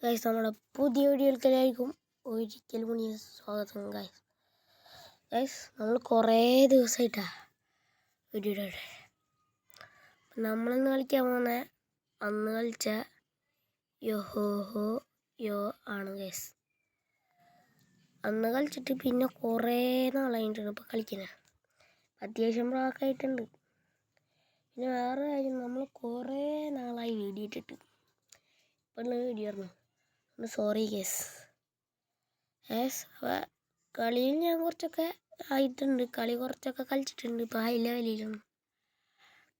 Guys, നമ്മുടെ പുതിയ വീഡിയോയിലേക്കായിരിക്കും ഒരിക്കൽ കൂടി സ്വാഗതം. ഗൈസ് നമ്മൾ കുറേ ദിവസമായിട്ടാണ് വീഡിയോ നമ്മളിന്ന് കളിക്കാൻ പോകുന്ന അന്ന് കളിച്ച യോഹോ യോ ആണ് ഗൈസ്. അന്ന് കളിച്ചിട്ട് പിന്നെ കുറേ നാളായിട്ടാണ് ഇപ്പോൾ കളിക്കുന്നത്. അത്യാവശ്യം പ്രാക്കായിട്ടുണ്ട്. പിന്നെ വേറെ കാര്യം, നമ്മൾ കുറേ നാളായി വീഡിയോ ഇട്ടിട്ട് ഇപ്പോൾ വീഡിയോ ആയിരുന്നു. Sorry guys. അപ്പോൾ കളിയിൽ ഞാൻ കുറച്ചൊക്കെ ആയിട്ടുണ്ട്. കളി കുറച്ചൊക്കെ കളിച്ചിട്ടുണ്ട്. ഇപ്പോൾ ഹൈ ലെവലിലാണ്.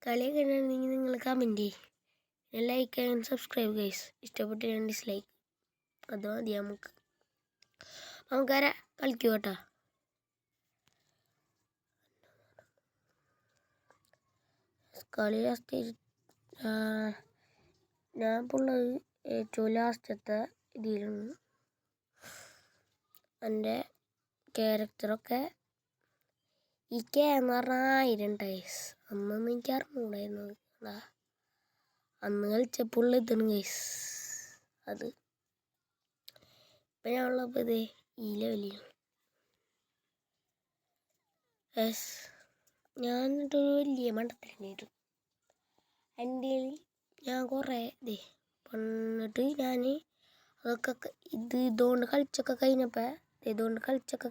കളിയൊക്കെ ഉണ്ടെങ്കിൽ നിങ്ങൾ കമൻറ്റ് ചെയ്യും, ലൈക്ക് ആൻഡ് സബ്സ്ക്രൈബ് ഗേസ്. ഇഷ്ടപ്പെട്ട് ഡിസ്ലൈക്ക് അത് മതി. നമുക്കാരെ കളിക്കൂ കേട്ടോ. കളി ലാസ്റ്റ് ഞാൻ ഇപ്പോൾ ഉള്ളത് ഏറ്റവും ലാസ്റ്റത്തെ ഇതിലാണ്. എൻ്റെ ക്യാരക്ടറൊക്കെ ഈ കെ എന്ന് പറഞ്ഞാൽ 1000 ടൈസ്. അന്നൊന്നും എനിക്ക് അറിഞ്ഞൂടായിരുന്നത്. അന്ന് കളിച്ചപ്പോൾ ഇതാണ് ഗൈസ്. അത് ഇപ്പം ഞാനുള്ളപ്പോൾ ഇത് ഈ ലെവലിലാണ്. ഞാൻ എന്നിട്ടൊരു വലിയ മണ്ടത്തിലിട്ട് എൻ്റെ ഞാൻ കുറേ എന്നിട്ട് ഞാൻ അതൊക്കെ ഇതുകൊണ്ട് കളിച്ചൊക്കെ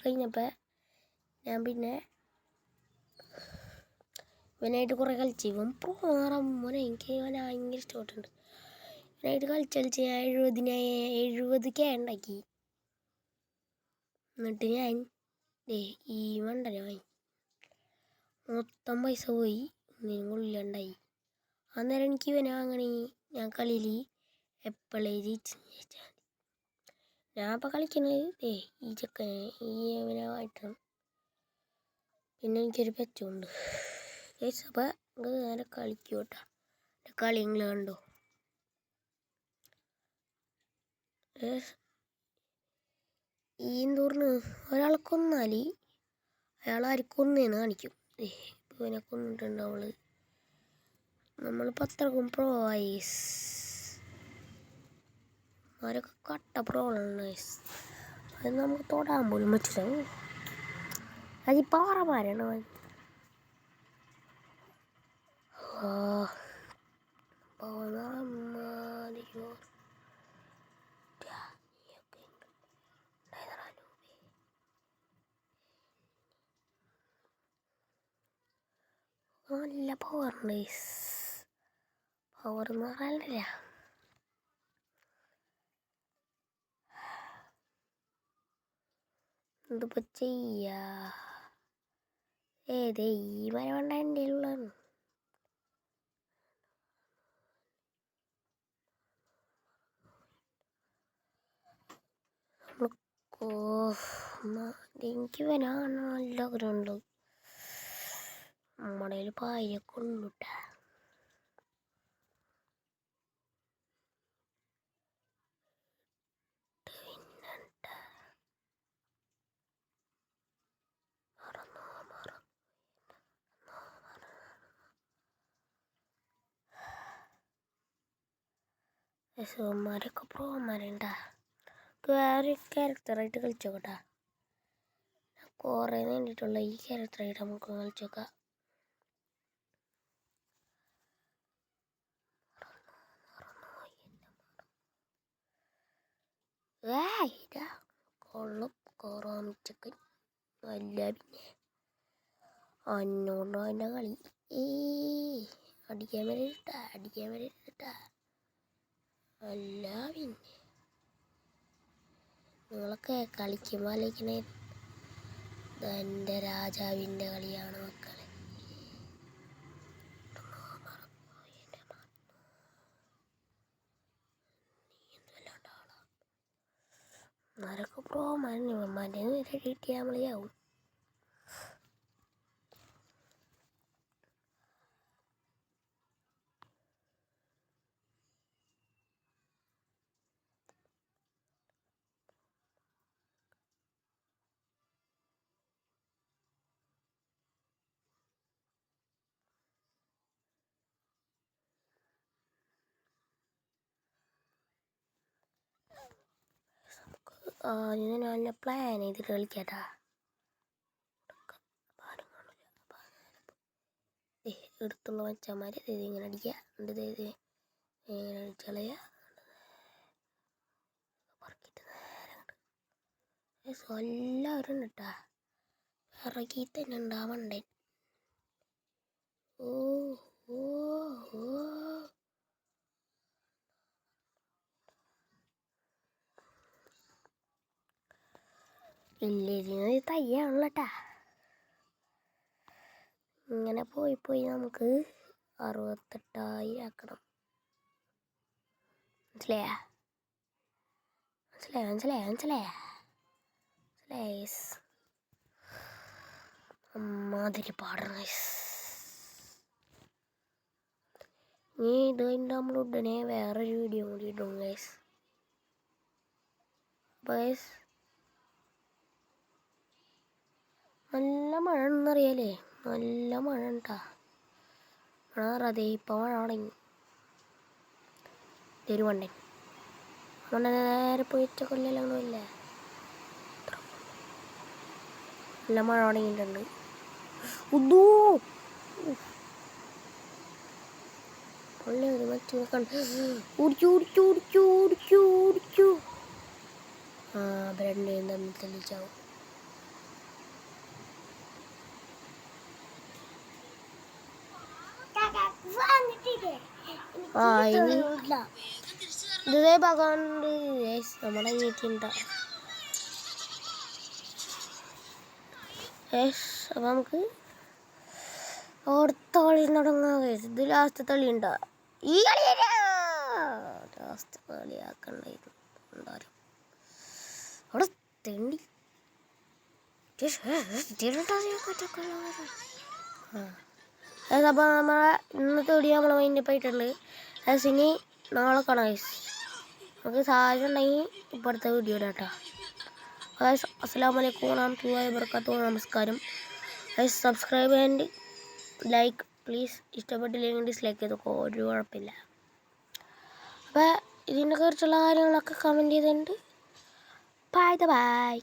കഴിഞ്ഞപ്പോൾ ഞാൻ പിന്നെ ഇവനായിട്ട് കുറേ കളിച്ച്. ഇവൻ മോനെ എനിക്ക് ഇവനെ ഭയങ്കര ഇഷ്ടപ്പെട്ടിട്ടുണ്ട്. ഇവനായിട്ട് കളിച്ച് ഞാൻ 70K ഉണ്ടാക്കി. എന്നിട്ട് ഞാൻ ഈ മണ്ടനെ വാങ്ങി. മൊത്തം പൈസ പോയി, ഒന്നിനും കൊള്ളില്ലാണ്ടായി. അന്നേരം എനിക്ക് ഇവനെ വാങ്ങണി ഞാൻ കളിയിൽ എപ്പോഴേ ജയിച്ചാൽ മതി. ഞാൻ ഇപ്പോൾ കളിക്കുന്നത് ഈ ചെക്കനെ ഇവനായിട്ടാണ്. പിന്നെ എനിക്കൊരു പെച്ചുണ്ട്. അപ്പോൾ നേരെ കളിക്കും കേട്ടോ. എൻ്റെ കളി നിങ്ങൾ കണ്ടോ. ഈ എന്തൂറിന് ഒരാളെ കൊന്നാൽ അയാൾ ആര് കൊന്നേന്ന് കാണിക്കും. ഇപ്പോൾ ഇവനെ കൊന്നിട്ടുണ്ട് നമ്മൾ പത്രക്കും പ്രോ ആയിസ്. അവരൊക്കെ കട്ട പ്രോളാണ്. അത് നമുക്ക് തൊടാൻ പോലും പറ്റില്ല. അത് ഈ പാറമാരാണ്. നല്ല പവറുണ്ട്. പവർ എന്ന് പറഞ്ഞാൽ എന്തിപ്പോൾ ചെയ്യാ. ഈ മരവണ്ട എൻ്റെ ഉള്ളതാണ്. എനിക്ക് വനാണ് നല്ല ആഗ്രഹമുണ്ട്. നമ്മുടെ കയ്യിൽ പായൊക്കെ ഉള്ളുട്ട. യശോമാരൊക്കെ പ്രോമാരുണ്ടാ. വേറെ ക്യാരക്ടറായിട്ട് കളിച്ചോക്കട്ടാ. കുറേ വേണ്ടിയിട്ടുള്ള ഈ ക്യാരക്ടറായിട്ട് നമുക്ക് കളിച്ചോക്കാം. ഇതാ കൊള്ളും കോറോമിച്ചക്കൻ. അല്ല പിന്നെ അന്നോണ്ടോ എൻ്റെ കളി. അടിക്കാൻ വരട്ടാ. അല്ല പിന്നെ നിങ്ങളൊക്കെ കളിക്കുമ്പോൾ ആലോചിക്കണേ, എൻ്റെ രാജാവിൻ്റെ കളിയാണ് മക്കളെ. ആരൊക്കെ പ്രോമാൻ്റെ കിട്ടിയാൽ നമ്മളാവും. ആദ്യം നല്ല പ്ലാൻ ചെയ്തിട്ട് കളിക്കാട്ടാ. എടുത്തുള്ള മച്ചന്മാർ ഇങ്ങനെ അടിക്കുക, എന്നിട്ട് ഇങ്ങനെ അടിച്ച് കളയുക. പറക്കിയിട്ട് നേരെ എല്ലാവരും കേട്ടാ ഇറക്കി തന്നെ ഉണ്ടാവണ്ടേ. ഓ ഓ ഓ വില്ലേജിന് തയ്യാണല്ലോട്ടാ. ഇങ്ങനെ പോയി നമുക്ക് 68,000 ആക്കണം. മനസ്സിലായ അമ്മാതിരി പാടണം ഗൈസ്. ഇനി ഇത് കഴിഞ്ഞിട്ട് നമ്മൾ ഉടനെ വേറൊരു വീഡിയോ കൂടി ഇടും ഗൈസ്. അപ്പോൾ ഗൈസ് നല്ല മഴ ഉണ്ടെന്നറിയാലേ, നല്ല മഴ ഉണ്ടാ. മഴ അതെ ഇപ്പം മഴ തുടങ്ങി. ഒരു മണ്ടൻ നേരെ പോയിട്ട് കൊല്ലല്ലേ. നല്ല മഴ തുടങ്ങിയിട്ടുണ്ട്. ഉദൂ ഒരു മറ്റു ഓടിച്ചു. രണ്ടേയും തമ്മിൽ തെളിച്ചാവും. ഇതേ ഭാഗമുണ്ട് നമ്മുടെ വീട്ടിലുണ്ട. അപ്പം നമുക്ക് അടുത്ത കളി തുടങ്ങാം. ഇത് ലാസ്റ്റ് കളി ഉണ്ടാ. ഈ കളി ലാസ്റ്റ് കളിയാക്കണ്ടായിരുന്നു. എന്തായാലും അവിടെ തെണ്ടി അപ്പോൾ നമ്മളെ ഇന്നത്തെ വീഡിയോ നമ്മൾ വൈൻഡപ്പ് ആയിട്ടുണ്ട്. ഇനി നാളെ കാണാം ഗൈസ്. നമുക്ക് സാഹചര്യം ഉണ്ടെങ്കിൽ ഇപ്പോഴത്തെ വീഡിയോ കേട്ടോ ഗൈസ്. അസ്സലാമു അലൈക്കും വറഹ്മത്തുള്ളാഹി വബറകാതുഹു. നമസ്കാരം guys. Subscribe and like please. ഇഷ്ടപ്പെട്ടില്ലെങ്കിൽ ഡിസ്ലൈക്ക് ചെയ്തൊക്കെ ഒരു കുഴപ്പമില്ല. അപ്പോൾ ഇതിനെ കുറിച്ചുള്ള കാര്യങ്ങളൊക്കെ കമൻറ്റ് ചെയ്തിട്ടുണ്ട്. ബൈ.